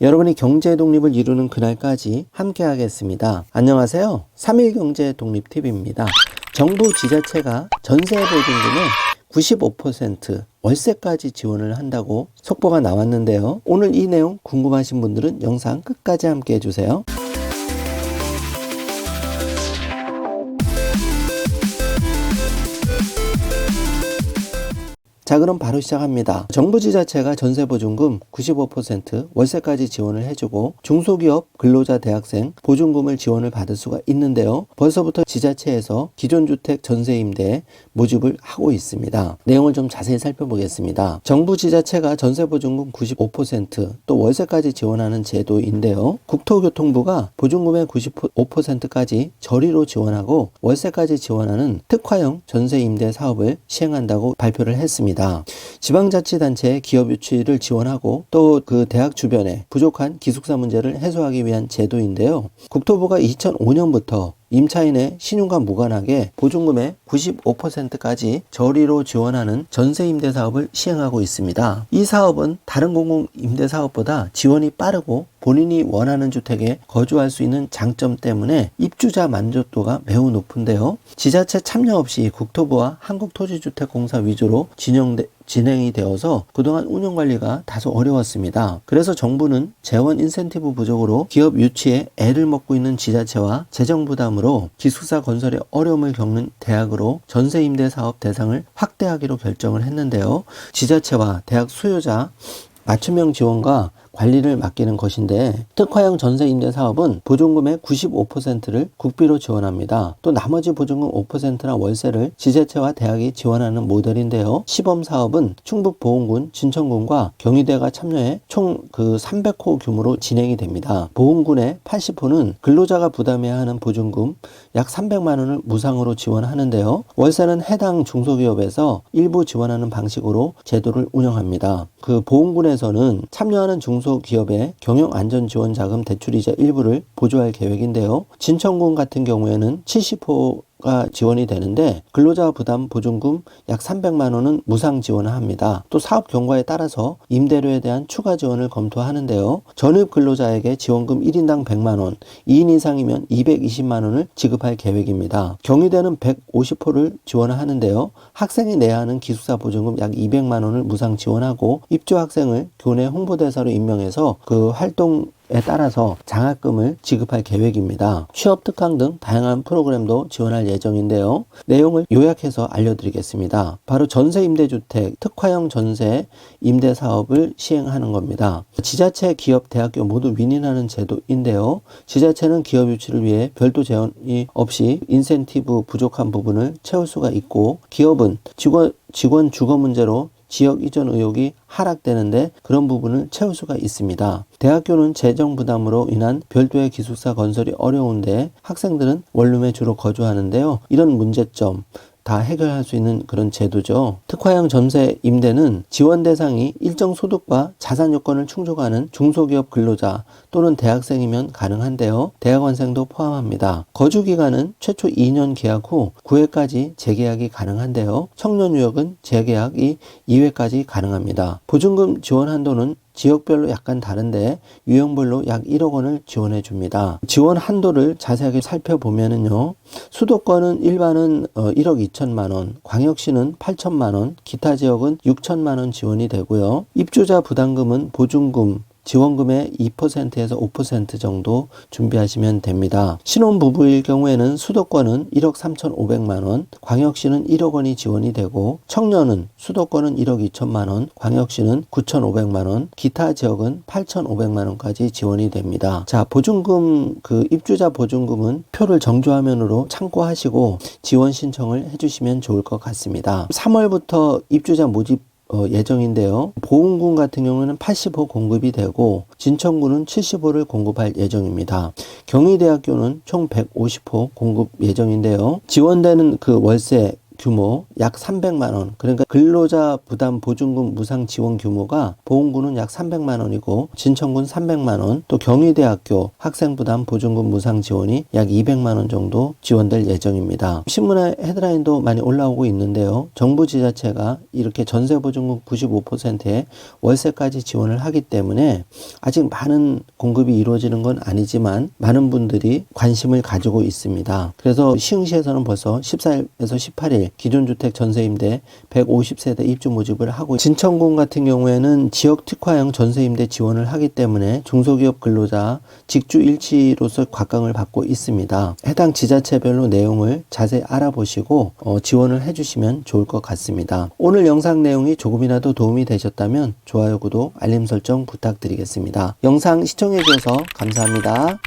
여러분이 경제 독립을 이루는 그날까지 함께 하겠습니다. 안녕하세요. 3일 경제 독립 팁입니다. 정부 지자체가 전세 보증금의 95% 월세까지 지원을 한다고 속보가 나왔는데요. 오늘 이 내용 궁금하신 분들은 영상 끝까지 함께 해주세요. 자, 그럼 바로 시작합니다. 정부 지자체가 전세보증금 95% 월세까지 지원을 해주고 중소기업, 근로자, 대학생 보증금을 지원을 받을 수가 있는데요. 벌써부터 지자체에서 기존 주택 전세임대 모집을 하고 있습니다. 내용을 좀 자세히 살펴보겠습니다. 정부 지자체가 전세보증금 95%또 월세까지 지원하는 제도인데요. 국토교통부가 보증금의 95%까지 저리로 지원하고 월세까지 지원하는 특화형 전세임대 사업을 시행한다고 발표를 했습니다. 지방자치단체의 기업 유치를 지원하고 또 그 대학 주변에 부족한 기숙사 문제를 해소하기 위한 제도인데요. 국토부가 2005년부터 임차인의 신용과 무관하게 보증금의 95%까지 저리로 지원하는 전세임대 사업을 시행하고 있습니다. 이 사업은 다른 공공임대사업보다 지원이 빠르고 본인이 원하는 주택에 거주할 수 있는 장점 때문에 입주자 만족도가 매우 높은데요. 지자체 참여 없이 국토부와 한국토지주택공사 위주로 진행이 되어서 그동안 운영관리가 다소 어려웠습니다. 그래서 정부는 재원 인센티브 부족으로 기업 유치에 애를 먹고 있는 지자체와 재정 부담으로 기숙사 건설에 어려움을 겪는 대학으로 전세임대 사업 대상을 확대하기로 결정을 했는데요. 지자체와 대학 수요자 맞춤형 지원과 관리를 맡기는 것인데 특화형 전세임대 사업은 보증금의 95%를 국비로 지원합니다. 또 나머지 보증금 5%나 월세를 지자체와 대학이 지원하는 모델인데요. 시범 사업은 충북 보은군, 진천군과 경희대가 참여해 총 300호 규모로 진행이 됩니다. 보은군의 80호는 근로자가 부담해야 하는 보증금 약 300만 원을 무상으로 지원하는데요. 월세는 해당 중소기업에서 일부 지원하는 방식으로 제도를 운영합니다. 보은군에서는 참여하는 중소기업의 경영안전지원자금 대출이자 일부를 보조할 계획인데요. 진천군 같은 경우에는 70호가 지원이 되는데 근로자 부담 보증금 약 300만 원은 무상 지원을 합니다. 또 사업 경과에 따라서 임대료에 대한 추가 지원을 검토하는데요. 전입 근로자에게 지원금 1인당 100만 원, 2인 이상이면 220만 원을 지급할 계획입니다. 경희대는 150호를 지원을 하는데요. 학생이 내야 하는 기숙사 보증금 약 200만 원을 무상 지원하고 입주 학생을 교내 홍보대사로 임명해서 활동에 따라서 장학금을 지급할 계획입니다. 취업 특강 등 다양한 프로그램도 지원할 예정인데요. 내용을 요약해서 알려드리겠습니다. 바로 전세임대주택 특화형 전세 임대 사업을 시행하는 겁니다. 지자체, 기업, 대학교 모두 윈윈하는 제도인데요. 지자체는 기업 유치를 위해 별도 재원이 없이 인센티브 부족한 부분을 채울 수가 있고 기업은 직원 주거 문제로 지역 이전 의혹이 하락되는데 그런 부분을 채울 수가 있습니다. 대학교는 재정 부담으로 인한 별도의 기숙사 건설이 어려운데 학생들은 원룸에 주로 거주하는데요. 이런 문제점 다 해결할 수 있는 그런 제도죠. 특화형 전세 임대는 지원 대상이 일정 소득과 자산 요건을 충족하는 중소기업 근로자 또는 대학생이면 가능한데요. 대학원생도 포함합니다. 거주 기간은 최초 2년 계약 후 9회까지 재계약이 가능한데요. 청년 유역은 재계약이 2회까지 가능합니다. 보증금 지원 한도는 지역별로 약간 다른데 유형별로 약 1억 원을 지원해 줍니다. 지원 한도를 자세하게 살펴보면은요. 수도권은 일반은 1억 2천만 원, 광역시는 8천만 원, 기타 지역은 6천만 원 지원이 되고요. 입주자 부담금은 보증금 지원금의 2%에서 5% 정도 준비하시면 됩니다. 신혼부부일 경우에는 수도권은 1억 3,500만 원, 광역시는 1억 원이 지원이 되고 청년은 수도권은 1억 2천만 원, 광역시는 9,500만 원, 기타 지역은 8,500만 원까지 지원이 됩니다. 자, 보증금 입주자 보증금은 표를 정조화면으로 참고하시고 지원 신청을 해주시면 좋을 것 같습니다. 3월부터 입주자 모집 예정인데요. 보은군 같은 경우는 80호 공급이 되고 진천군은 70호를 공급할 예정입니다. 경희대학교는 총 150호 공급 예정인데요. 지원되는 월세 규모 약 300만 원. 그러니까 근로자 부담 보증금 무상 지원 규모가 보험구는 약 300만 원이고 진천군 300만 원, 또 경희대학교 학생 부담 보증금 무상 지원이 약 200만 원 정도 지원될 예정입니다. 신문에 헤드라인도 많이 올라오고 있는데요. 정부 지자체가 이렇게 전세 보증금 95%에 월세까지 지원을 하기 때문에 아직 많은 공급이 이루어지는 건 아니지만 많은 분들이 관심을 가지고 있습니다. 그래서 시흥시에서는 벌써 14일에서 18일 기존주택 전세임대 150세대 입주 모집을 하고, 진천군 같은 경우에는 지역 특화형 전세임대 지원을 하기 때문에 중소기업 근로자 직주 일치로서 곽강을 받고 있습니다. 해당 지자체별로 내용을 자세히 알아보시고 지원을 해주시면 좋을 것 같습니다. 오늘 영상 내용이 조금이라도 도움이 되셨다면 좋아요, 구독, 알림 설정 부탁드리겠습니다. 영상 시청해 주셔서 감사합니다.